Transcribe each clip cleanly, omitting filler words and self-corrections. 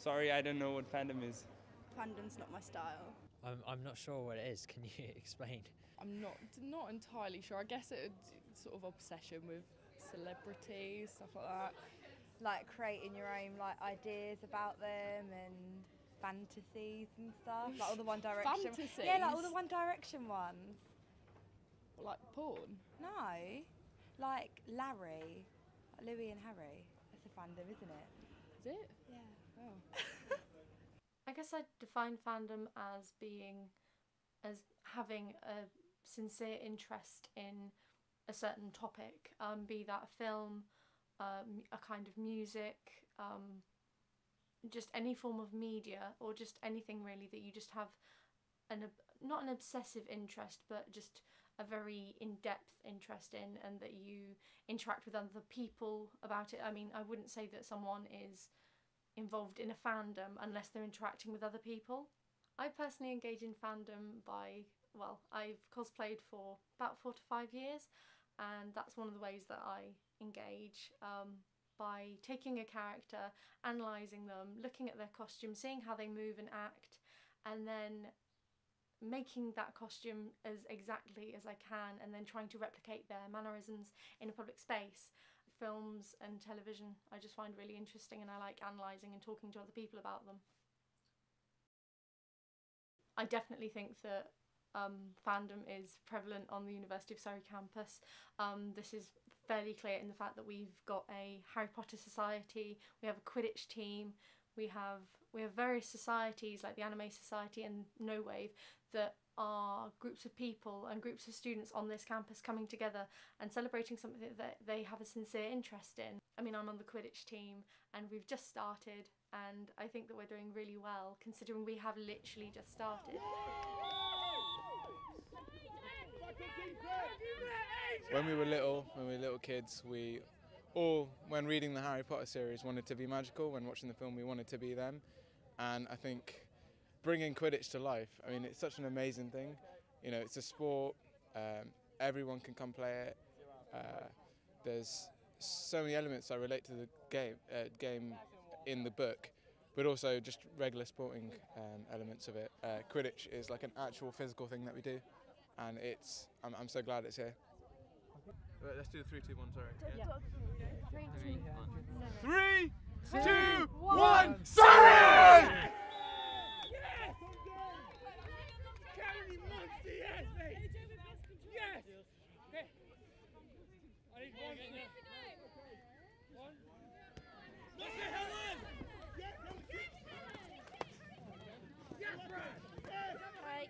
Sorry, I don't know what fandom is. Fandom's not my style. I'm not sure what it is. Can you explain? I'm not entirely sure. I guess it's sort of obsession with celebrities, stuff like that. Like creating your own like ideas about them and fantasies and stuff. Like all the One Direction. Fantasies? Yeah, like all the One Direction ones. Like porn? No, like Larry, like Louis and Harry. That's a fandom, isn't it? Is it? Yeah. Oh. I guess I'd define fandom as having a sincere interest in a certain topic, be that a film, a kind of music, just any form of media, or just anything really that you just have not an obsessive interest, but just a very in-depth interest in, and that you interact with other people about it. I mean, I wouldn't say that someone is involved in a fandom unless they're interacting with other people. I personally engage in fandom by, well, I've cosplayed for about 4 to 5 years, and that's one of the ways that I engage, by taking a character, analysing them, looking at their costume, seeing how they move and act, and then making that costume as exactly as I can, and then trying to replicate their mannerisms in a public space. Films and television I just find really interesting, and I like analysing and talking to other people about them. I definitely think that fandom is prevalent on the University of Surrey campus. This is fairly clear in the fact that we've got a Harry Potter society, we have a Quidditch team, we have various societies like the Anime Society and No Wave that are groups of people and groups of students on this campus coming together and celebrating something that they have a sincere interest in. I mean, I'm on the Quidditch team and we've just started, and I think that we're doing really well considering we have literally just started. When we were little kids, we all, when reading the Harry Potter series, wanted to be magical. When watching the film, we wanted to be them. And I think bringing Quidditch to life, I mean, it's such an amazing thing. You know, it's a sport, everyone can come play it. There's so many elements that relate to the game in the book, but also just regular sporting elements of it. Quidditch is like an actual physical thing that we do, and I'm so glad it's here. Right, let's do the 3, 2, 1, sorry. Yeah. 3, 2, 1, Surrey!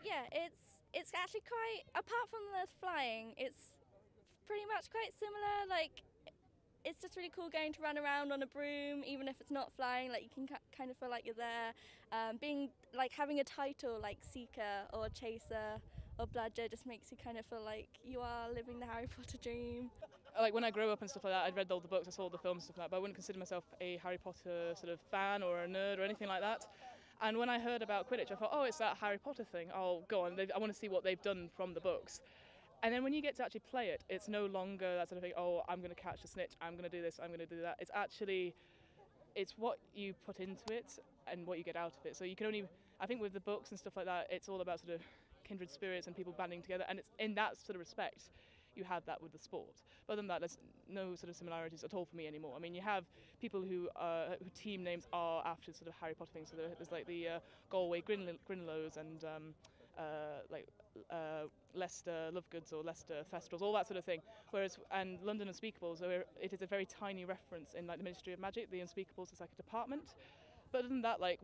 Yeah, it's actually quite, apart from the flying, it's pretty much quite similar. Like, it's just really cool going to run around on a broom, even if it's not flying. Like, you can kind of feel like you're there. Having a title like Seeker or Chaser or Bludger just makes you kind of feel like you are living the Harry Potter dream. Like when I grew up and stuff like that, I'd read all the books, I saw all the films and stuff like that, but I wouldn't consider myself a Harry Potter sort of fan or a nerd or anything like that. And when I heard about Quidditch, I thought, oh, it's that Harry Potter thing. Oh, go on, I want to see what they've done from the books. And then when you get to actually play it, it's no longer that sort of thing, oh, I'm going to catch the snitch, I'm going to do this, I'm going to do that. It's actually, it's what you put into it and what you get out of it. So you can only, I think with the books and stuff like that, it's all about sort of kindred spirits and people banding together. And it's in that sort of respect, you have that with the sport. But other than that, there's no sort of similarities at all for me anymore. I mean, you have people who team names are after sort of Harry Potter things. So there's like the Galway Grinlows and Leicester Lovegoods or Leicester Thestrals, all that sort of thing. Whereas, and London Unspeakables, it is a very tiny reference in like the Ministry of Magic. The Unspeakables is like a department. But other than that, like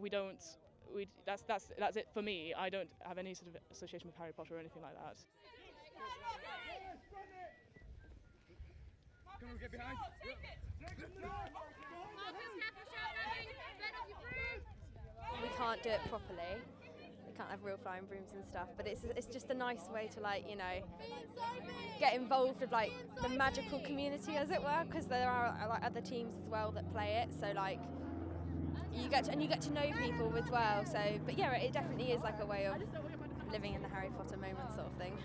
that's it for me. I don't have any sort of association with Harry Potter or anything like that. Come on, get behind. We can't do it properly. We can't have real flying brooms and stuff, but it's just a nice way to, like, you know, get involved with like the magical community, as it were, because there are like other teams as well that play it. So like you get to know people as well. So, but yeah, it definitely is like a way of living in the Harry Potter moment, sort of thing.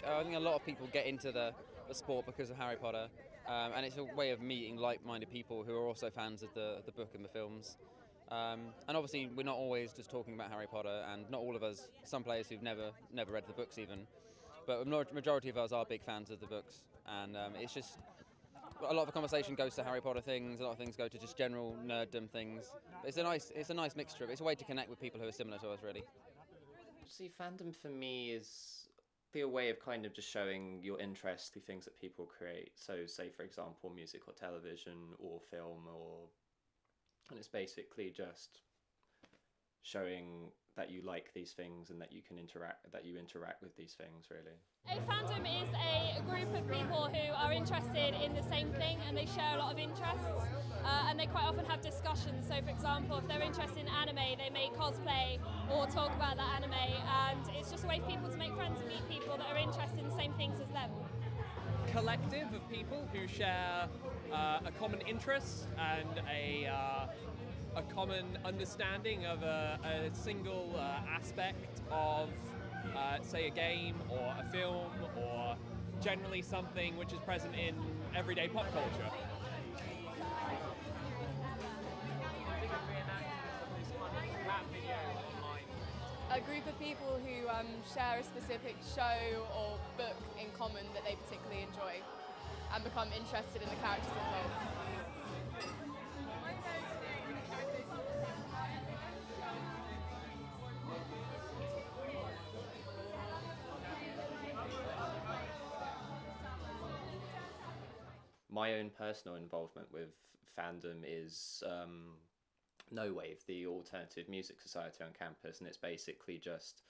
I think a lot of people get into the sport because of Harry Potter, and it's a way of meeting like-minded people who are also fans of the book and the films. And obviously we're not always just talking about Harry Potter, and not all of us, some players who've never read the books even, but a majority of us are big fans of the books, and it's just a lot of the conversation goes to Harry Potter things, a lot of things go to just general nerddom things. But it's a nice mixture of it. It's a way to connect with people who are similar to us, really. See, fandom for me is a way of kind of just showing your interest in things that people create. So say, for example, music or television or film, and it's basically just showing that you like these things and that you interact with these things, really. A fandom is a group of people who are interested in the same thing and they share a lot of interests, and they quite often have discussions. So for example, if they're interested in anime, they may cosplay or talk about that anime, and it's just a way for people to make friends and meet people that are interested in the same things as them. Collective of people who share a common interest and a common understanding of a single aspect of, say, a game or a film, or generally something which is present in everyday pop culture. A group of people who share a specific show or book in common that they particularly enjoy and become interested in the characters involved. My own personal involvement with fandom is No Wave, the alternative music society on campus, and it's basically just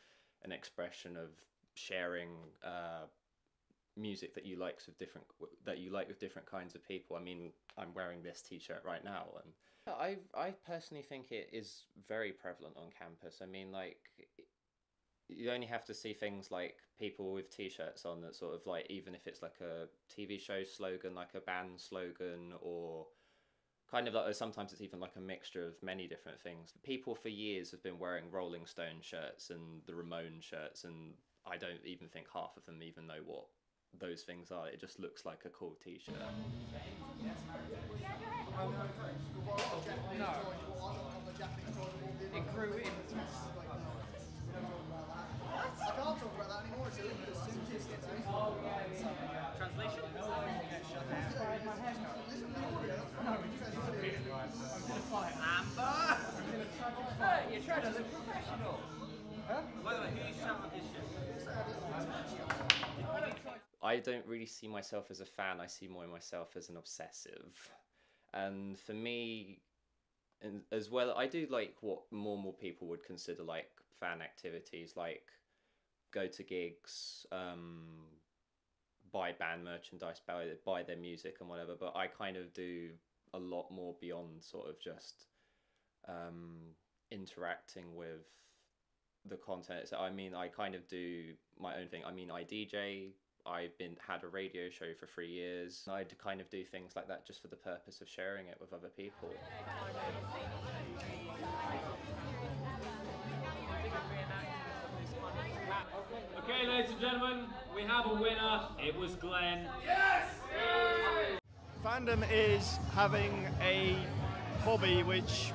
an expression of sharing music that you like with different kinds of people. I mean, I'm wearing this T-shirt right now, and I personally think it is very prevalent on campus. I mean, like, you only have to see things like people with T-shirts on that sort of, like, even if it's like a TV show slogan, like a band slogan, or kind of like, sometimes it's even like a mixture of many different things. People for years have been wearing Rolling Stone shirts and the Ramones shirts, and I don't even think half of them even know what those things are. It just looks like a cool T-shirt. No. It grew in. I can't talk about that anymore. It's a little bit translation? Amber! Hey, you're trying to look professional. Huh? By the way, who shouted this shit? I don't really see myself as a fan. I see more myself as an obsessive. And for me, and as well, I do like what more people would consider like fan activities, like go to gigs, buy band merchandise, buy their music and whatever, but I kind of do a lot more beyond sort of just interacting with the content. So I mean, I kind of do my own thing. I mean, I DJ, I've had a radio show for 3 years. I kind of do things like that just for the purpose of sharing it with other people. Okay, ladies and gentlemen, we have a winner. It was Glenn. Yes! Fandom is having a hobby which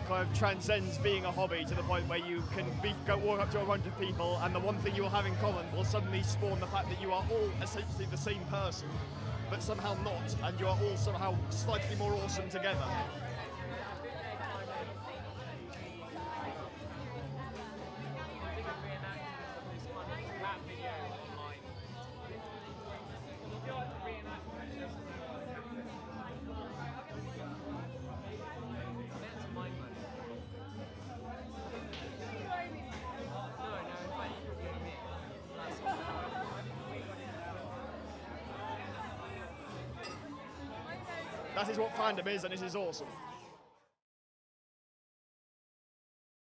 kind of transcends being a hobby to the point where you can walk up to a bunch of people, and the one thing you will have in common will suddenly spawn the fact that you are all essentially the same person, but somehow not, and you are all somehow slightly more awesome together. That is what fandom is, and it is awesome.